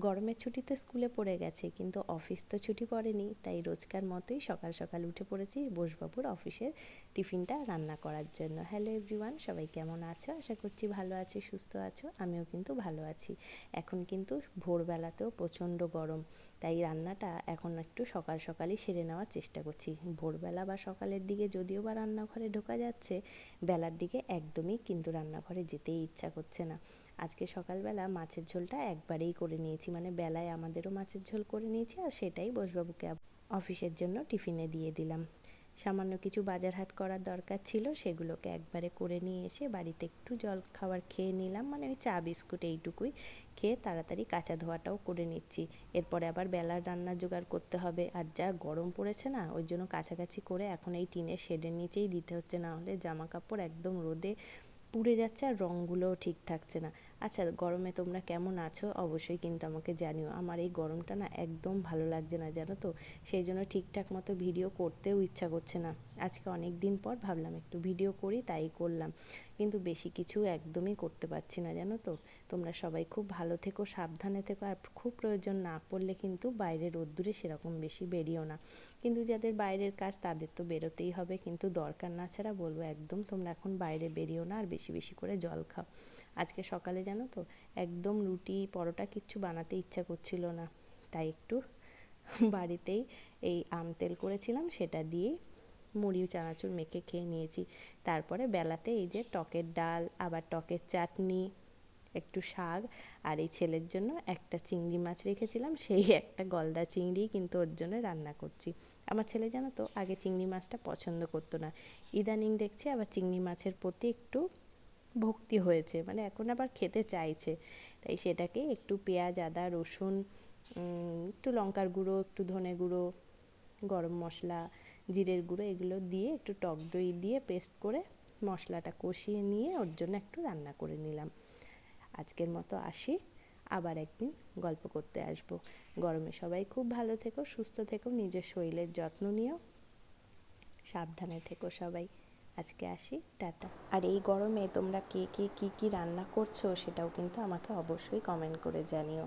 গরমের ছুটিতে স্কুলে পড়ে গেছে, কিন্তু অফিস তো ছুটি পড়েনি। তাই রোজকার মতোই সকাল সকাল উঠে পড়েছি বোসবাবুর অফিসের টিফিনটা রান্না করার জন্য। হ্যালো এভরিওয়ান, সবাই কেমন আছো? আশা করছি ভালো আছো, সুস্থ আছো। আমিও কিন্তু ভালো আছি। এখন কিন্তু ভোরবেলাতেও প্রচণ্ড গরম, তাই রান্নাটা এখন একটু সকাল সকালই সেরে নেওয়ার চেষ্টা করছি। ভোরবেলা বা সকালের দিকে যদিও বা রান্নাঘরে ঢোকা যাচ্ছে, বেলার দিকে একদমই কিন্তু রান্নাঘরে যেতেই ইচ্ছা করছে না। আজকে সকালবেলা মাছের ঝোলটা একবারেই করে নিয়েছি, মানে বেলায় আমাদেরও মাছের ঝোল করে নিয়েছি, আর সেটাই বোসবাবুকে অফিসের জন্য টিফিনে দিয়ে দিলাম। সামান্য কিছু বাজার হাট করার দরকার ছিল, সেগুলোকে একবারে করে নিয়ে এসে বাড়িতে একটু জল খাবার খেয়ে নিলাম, মানে ওই চা বিস্কুট এইটুকুই খেয়ে তাড়াতাড়ি কাঁচা ধোয়াটাও করে নিচ্ছি। এরপরে আবার বেলার রান্নার জোগাড় করতে হবে, আর যা গরম পড়েছে না, ওই জন্য কাছাকাছি করে এখন এই টিনের শেডের নিচেই দিতে হচ্ছে, না হলে জামা কাপড় একদম রোদে পুড়ে যাচ্ছে আর রঙগুলোও ঠিক থাকছে না। আচ্ছা, গরমে তোমরা কেমন আছো অবশ্যই কিন্তু আমাকে জানিও। আমার এই গরমটা না একদম ভালো লাগছে না, জানো তো। সেই জন্য ঠিকঠাক মতো ভিডিও করতেও ইচ্ছা করছে না। আজকে অনেক দিন পর ভাবলাম একটু ভিডিও করি, তাই করলাম, কিন্তু বেশি কিছু একদমই করতে পারছি না, জানো তো। তোমরা সবাই খুব ভালো থেকো, সাবধানে থেকো, আর খুব প্রয়োজন না পড়লে কিন্তু বাইরে রোদ্দুরে সেরকম বেশি বেরিও না। কিন্তু যাদের বাইরের কাজ তাদের তো বেরোতেই হবে, কিন্তু দরকার না ছাড়া বলবো একদম তোমরা এখন বাইরে বেরিও না, আর বেশি বেশি করে জল খাও। আজকে সকালে জানো তো একদম রুটি পরোটা কিচ্ছু বানাতে ইচ্ছা করছিল না, তাই একটু বাড়িতেই এই আম তেল করেছিলাম, সেটা দিয়েই মুড়ি চানাচুর মেখে খেয়ে নিয়েছি। তারপরে বেলাতে এই যে টকের ডাল, আবার টকের চাটনি, একটু শাক, আর এই ছেলের জন্য একটা চিংড়ি মাছ রেখেছিলাম, সেই একটা গলদা চিংড়ি কিন্তু ওর জন্য রান্না করছি। আমার ছেলে জানো তো আগে চিংড়ি মাছটা পছন্দ করতো না, ইদানিং দেখছি আবার চিংড়ি মাছের প্রতি একটু ভক্তি হয়েছে, মানে এখন আবার খেতে চাইছে। তাই সেটাকে একটু পেঁয়াজ, আদা, রসুন, একটু লঙ্কার গুঁড়ো, একটু ধনে গুঁড়ো, গরম মশলা, জিরের গুঁড়ো, এগুলো দিয়ে একটু টক দই দিয়ে পেস্ট করে মশলাটা কষিয়ে নিয়ে ওর জন্য একটু রান্না করে নিলাম। আজকের মতো আসি, আবার একদিন গল্প করতে আসবো। গরমে সবাই খুব ভালো থেকো, সুস্থ থেকো, নিজের শরীরের যত্ন নিও, সাবধানে থেকো সবাই। আজকে আসি, টাটা। আর এই গরমে তোমরা কে কে কী কী রান্না করছো সেটাও কিন্তু আমাকে অবশ্যই কমেন্ট করে জানিও।